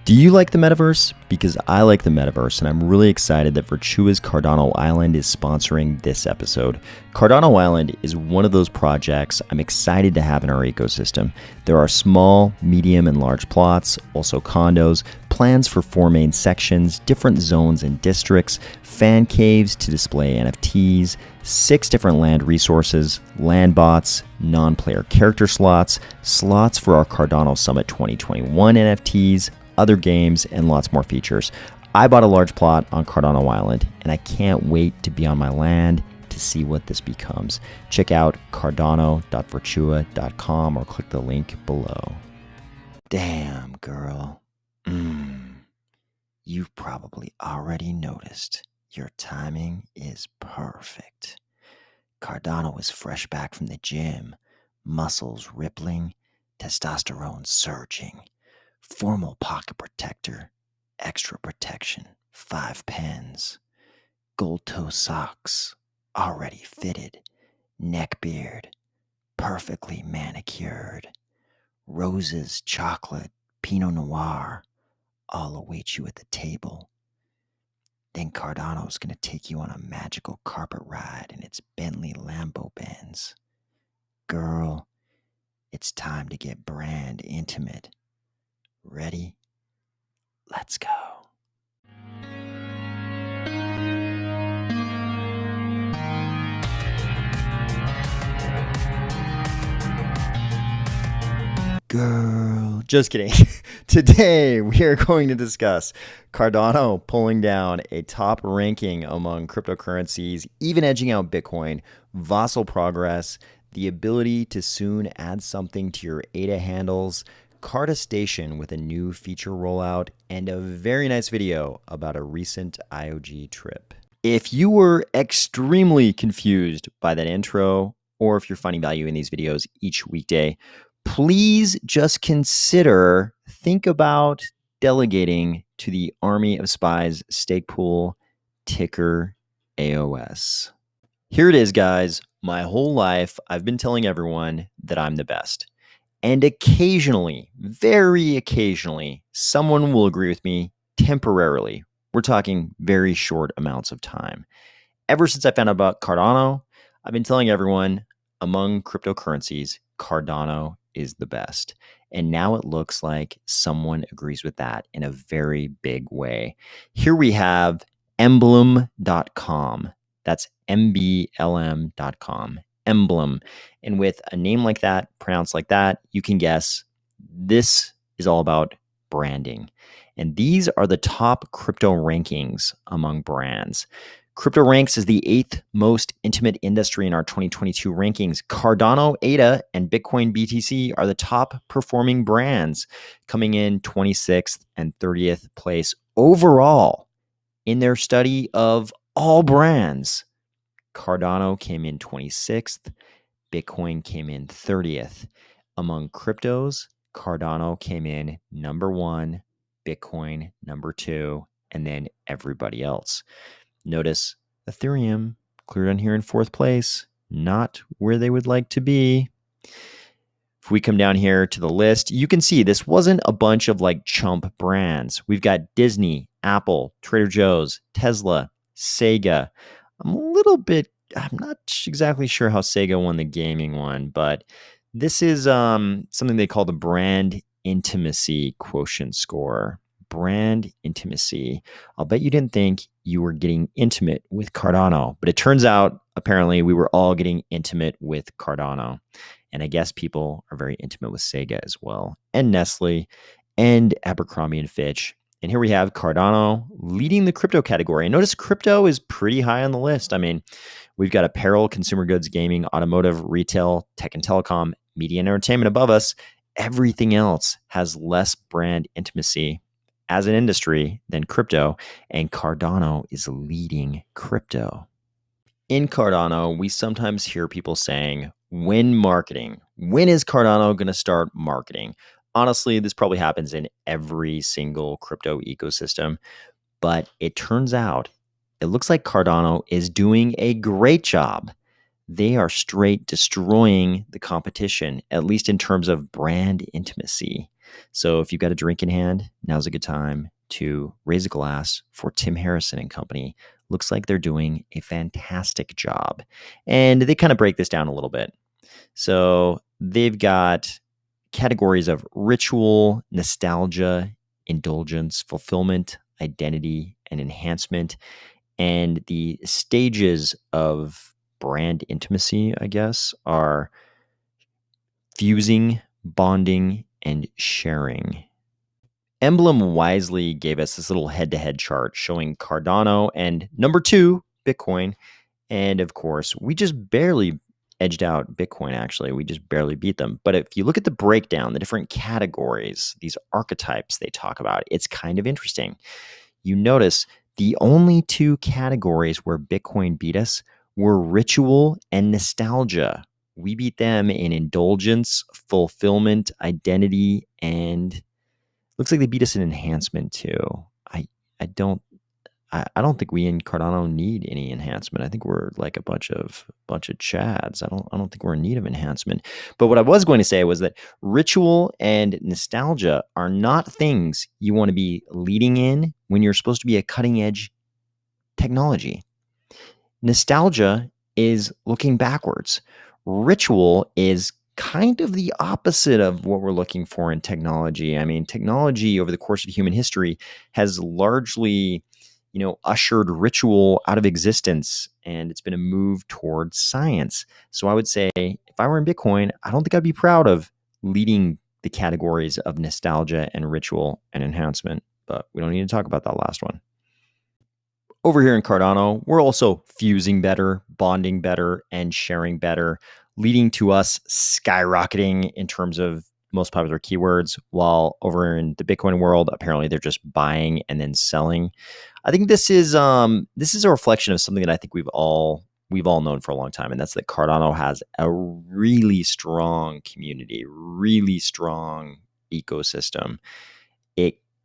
Do you like the metaverse? Because I like the metaverse, and I'm really excited that Virtua's Cardano Island is sponsoring this episode. Cardano Island is one of those projects I'm excited to have in our ecosystem. There are small, medium, and large plots, also condos, plans for 4 main sections, different zones and districts, fan caves to display NFTs, 6 different land resources, land bots, non-player character slots, slots for our Cardano Summit 2021 NFTs, other games, and lots more features. I bought a large plot on Cardano Island, and I can't wait to be on my land to see what this becomes. Check out cardano.virtua.com or click the link below. Damn, girl. You've probably already noticed your timing is perfect. Cardano is fresh back from the gym, muscles rippling, testosterone surging. Formal pocket protector, extra protection, 5 pens, gold toe socks, already fitted, neck beard, perfectly manicured, roses, chocolate, pinot noir, all await you at the table. Then Cardano's gonna take you on a magical carpet ride in its Bentley-Lambo-Benz. Girl, it's time to get brand intimate. Ready? Let's go. Girl, just kidding. Today we are going to discuss Cardano pulling down a top ranking among cryptocurrencies, even edging out Bitcoin, Vasil progress, the ability to soon add something to your ADA handles, Carda Station with a new feature rollout, and a very nice video about a recent IOG trip. If you were extremely confused by that intro, or if you're finding value in these videos each weekday, please just think about delegating to the Army of Spies stake pool, ticker AOS. Here it is, guys. My whole life, I've been telling everyone that I'm the best. And occasionally, very occasionally, someone will agree with me temporarily. We're talking very short amounts of time. Ever since I found out about Cardano, I've been telling everyone among cryptocurrencies, Cardano is the best. And now it looks like someone agrees with that in a very big way. Here we have emblem.com. That's MBLM.com. Emblem. And with a name like that, pronounced like that, you can guess this is all about branding. And these are the top crypto rankings among brands. Crypto ranks as the 8th most intimate industry in our 2022 rankings. Cardano, ADA, and Bitcoin BTC are the top performing brands, coming in 26th and 30th place overall in their study of all brands. Cardano came in 26th. Bitcoin came in 30th. Among cryptos, Cardano came in number 1, Bitcoin number 2, and then everybody else. Notice Ethereum cleared on here in 4th place, not where they would like to be. If we come down here to the list, you can see this wasn't a bunch of like chump brands. We've got Disney, Apple, Trader Joe's, Tesla, Sega. I'm not exactly sure how Sega won the gaming one, but this is something they call the brand intimacy quotient score. Brand intimacy. I'll bet you didn't think you were getting intimate with Cardano, but it turns out apparently we were all getting intimate with Cardano. And I guess people are very intimate with Sega as well, and Nestle, and Abercrombie and Fitch. And here we have Cardano leading the crypto category. And notice crypto is pretty high on the list. I mean, we've got apparel, consumer goods, gaming, automotive, retail, tech and telecom, media and entertainment above us. Everything else has less brand intimacy as an industry than crypto, and Cardano is leading crypto. In Cardano, we sometimes hear people saying, when marketing? When is Cardano going to start marketing? Honestly, this probably happens in every single crypto ecosystem, but it turns out it looks like Cardano is doing a great job. They are straight destroying the competition, at least in terms of brand intimacy. So if you've got a drink in hand, now's a good time to raise a glass for Tim Harrison and company. Looks like they're doing a fantastic job. And they kind of break this down a little bit. So they've got categories of ritual, nostalgia, indulgence, fulfillment, identity, and enhancement. And the stages of brand intimacy, I guess, are fusing, bonding, and sharing. Emblem wisely gave us this little head-to-head chart showing Cardano and number 2, Bitcoin. And of course, we just barely edged out Bitcoin, actually. We just barely beat them. But if you look at the breakdown, the different categories, these archetypes they talk about, it's kind of interesting. You notice the only 2 categories where Bitcoin beat us were ritual and nostalgia. We beat them in indulgence, fulfillment, identity, and looks like they beat us in enhancement too. I don't I don't think we in Cardano need any enhancement. I think we're like a bunch of chads. I don't think we're in need of enhancement. But what I was going to say was that ritual and nostalgia are not things you want to be leading in when you're supposed to be a cutting edge technology. Nostalgia is looking backwards. Ritual is kind of the opposite of what we're looking for in technology. I mean, technology over the course of human history has largely, ushered ritual out of existence, and it's been a move towards science. So I would say if I were in Bitcoin, I don't think I'd be proud of leading the categories of nostalgia and ritual and enhancement, but we don't need to talk about that last one. Over here in Cardano, we're also fusing better, bonding better, and sharing better, leading to us skyrocketing in terms of most popular keywords, while over in the Bitcoin world, apparently they're just buying and then selling. I think this is a reflection of something that I think we've all known for a long time, and that's that Cardano has a really strong community, really strong ecosystem.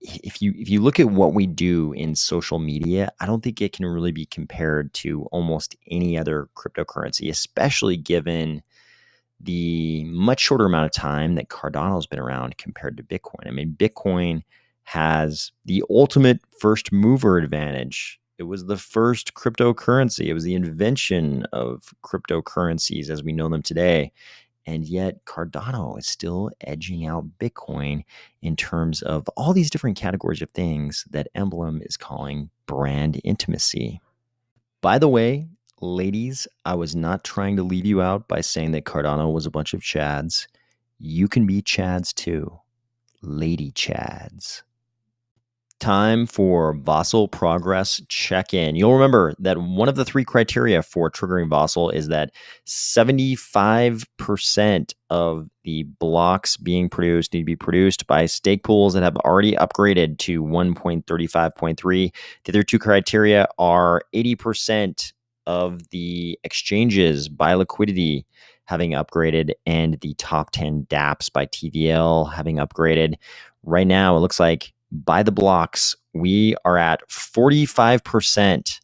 If you look at what we do in social media, I don't think it can really be compared to almost any other cryptocurrency, especially given the much shorter amount of time that Cardano's been around compared to Bitcoin. I mean, Bitcoin has the ultimate first mover advantage. It was the first cryptocurrency. It was the invention of cryptocurrencies as we know them today. And yet Cardano is still edging out Bitcoin in terms of all these different categories of things that Emblem is calling brand intimacy. By the way, ladies, I was not trying to leave you out by saying that Cardano was a bunch of chads. You can be chads too. Lady chads. Time for Vasil progress check-in. You'll remember that one of the 3 criteria for triggering Vasil is that 75% of the blocks being produced need to be produced by stake pools that have already upgraded to 1.35.3. The other 2 criteria are 80% of the exchanges by liquidity having upgraded and the top 10 dApps by TVL having upgraded. Right now, it looks like by the blocks, we are at 45%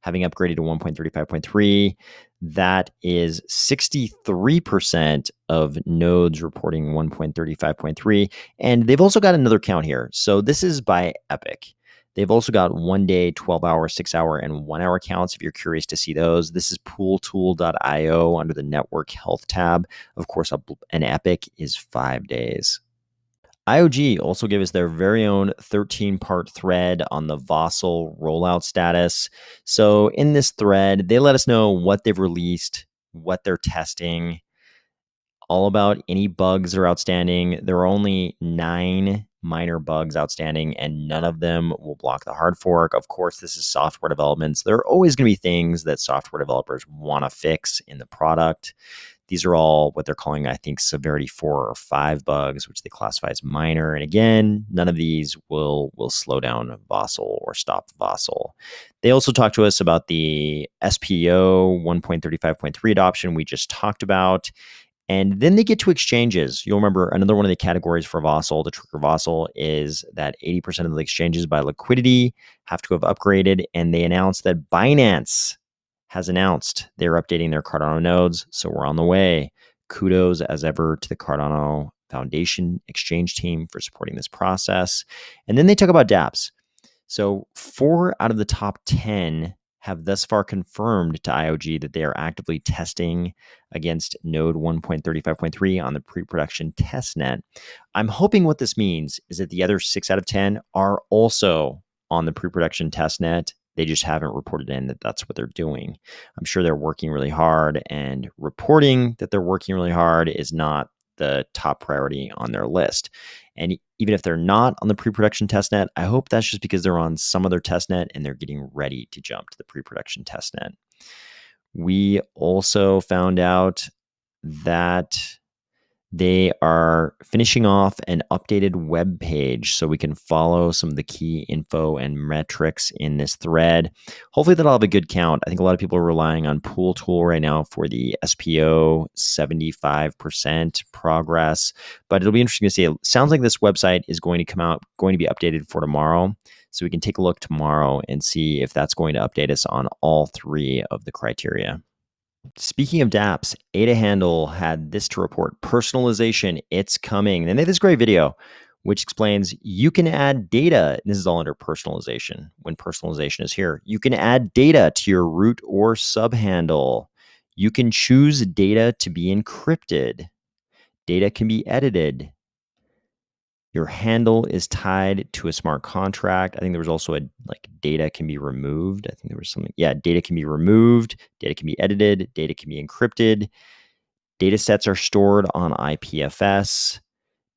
having upgraded to 1.35.3. That is 63% of nodes reporting 1.35.3. And they've also got another count here. So this is by Epic. They've also got 1 day, 12-hour, 6-hour, and 1-hour counts if you're curious to see those. This is pooltool.io under the network health tab. Of course, an Epic is 5 days. IOG also gave us their very own 13-part thread on the Vasil rollout status. So in this thread, they let us know what they've released, what they're testing, all about any bugs that are outstanding. There are only 9 minor bugs outstanding, and none of them will block the hard fork. Of course, this is software development, so there are always going to be things that software developers want to fix in the product. These are all what they're calling, I think, severity 4 or 5 bugs, which they classify as minor. And again, none of these will slow down Vasil or stop Vasil. They also talked to us about the SPO 1.35.3 adoption we just talked about. And then they get to exchanges. You'll remember another one of the categories for Vasil, the trigger Vasil, is that 80% of the exchanges by liquidity have to have upgraded. And they announced that Binance has announced they're updating their Cardano nodes, so we're on the way. Kudos as ever to the Cardano Foundation exchange team for supporting this process. And then they talk about dApps. So 4 out of the top 10 have thus far confirmed to IOG that they are actively testing against Node 1.35.3 on the pre-production testnet. I'm hoping what this means is that the other 6 out of 10 are also on the pre-production testnet. They just haven't reported in that that's what they're doing. I'm sure they're working really hard, and reporting that they're working really hard is not the top priority on their list. And even if they're not on the pre-production testnet, I hope that's just because they're on some other testnet and they're getting ready to jump to the pre-production testnet. We also found out that they are finishing off an updated web page so we can follow some of the key info and metrics in this thread. Hopefully that'll have a good count. I think a lot of people are relying on Pool Tool right now for the SPO 75% progress, but it'll be interesting to see. It sounds like this website is going to be updated for tomorrow. So we can take a look tomorrow and see if that's going to update us on all 3 of the criteria. Speaking of dApps, Handle had this to report: personalization, it's coming. And they had this great video which explains you can add data. This is all under personalization. When personalization is here, you can add data to your root or subhandle. You can choose data to be encrypted. Data can be edited. Your handle is tied to a smart contract. I think there was also data can be removed. I think there was something. Yeah, data can be removed. Data can be edited. Data can be encrypted. Data sets are stored on IPFS.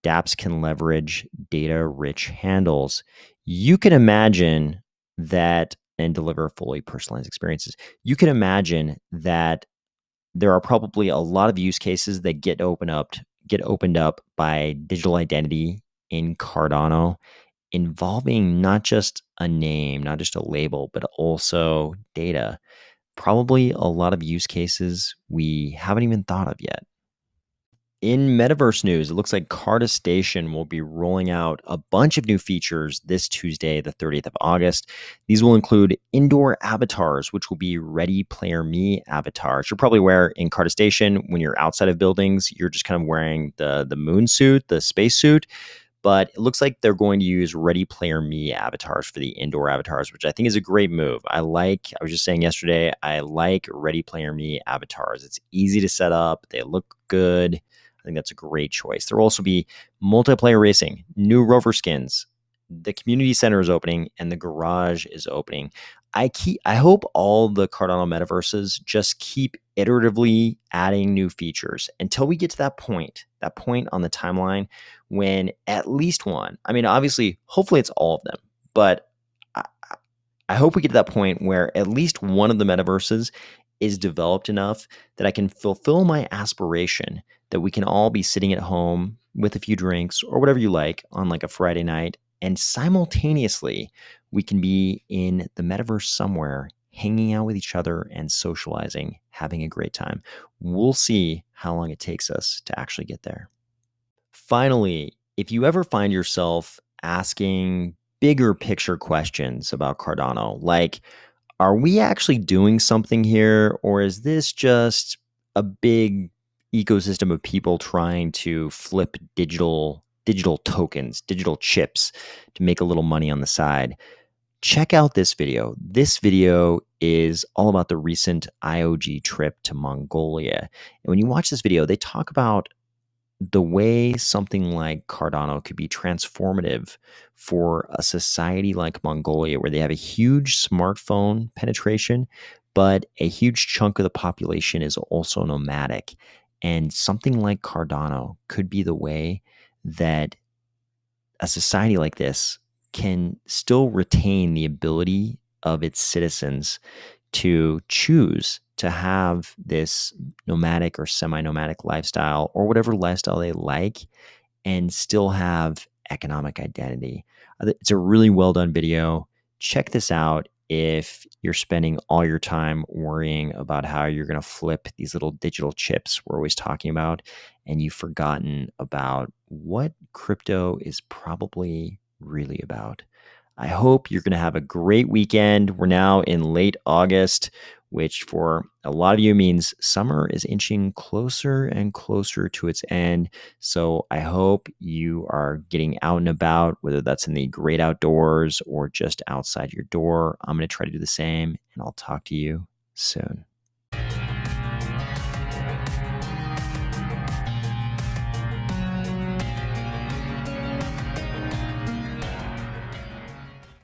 dApps can leverage data-rich handles. You can imagine that and deliver fully personalized experiences. You can imagine that there are probably a lot of use cases that get opened up by digital identity in Cardano, involving not just a name, not just a label, but also data. Probably a lot of use cases we haven't even thought of yet. In metaverse news, it looks like Carda Station will be rolling out a bunch of new features this Tuesday, the 30th of August. These will include indoor avatars, which will be Ready Player Me avatars. You're probably aware in Carda Station, when you're outside of buildings, you're just kind of wearing the moon suit, the space suit. But it looks like they're going to use Ready Player Me avatars for the indoor avatars, which I think is a great move. I was just saying yesterday, I like Ready Player Me avatars. It's easy to set up. They look good. I think that's a great choice. There will also be multiplayer racing, new rover skins. The community center is opening and the garage is opening. I hope all the Cardano metaverses just keep iteratively adding new features until we get to that point on the timeline when at least one, I mean, obviously, hopefully it's all of them, but I hope we get to that point where at least one of the metaverses is developed enough that I can fulfill my aspiration that we can all be sitting at home with a few drinks or whatever you like on like a Friday night, and simultaneously we can be in the metaverse somewhere, hanging out with each other and socializing, having a great time. We'll see how long it takes us to actually get there. Finally, if you ever find yourself asking bigger picture questions about Cardano, like, are we actually doing something here, or is this just a big ecosystem of people trying to flip digital tokens, digital chips to make a little money on the side? Check out this video. This video is all about the recent IOG trip to Mongolia. And when you watch this video, they talk about the way something like Cardano could be transformative for a society like Mongolia, where they have a huge smartphone penetration, but a huge chunk of the population is also nomadic. And something like Cardano could be the way that a society like this can still retain the ability of its citizens to choose to have this nomadic or semi-nomadic lifestyle, or whatever lifestyle they like, and still have economic identity. It's a really well done video. Check this out if you're spending all your time worrying about how you're going to flip these little digital chips we're always talking about, and you've forgotten about what crypto is probably really about. I hope you're going to have a great weekend. We're now in late August. which for a lot of you means summer is inching closer and closer to its end. So I hope you are getting out and about, whether that's in the great outdoors or just outside your door. I'm going to try to do the same, and I'll talk to you soon.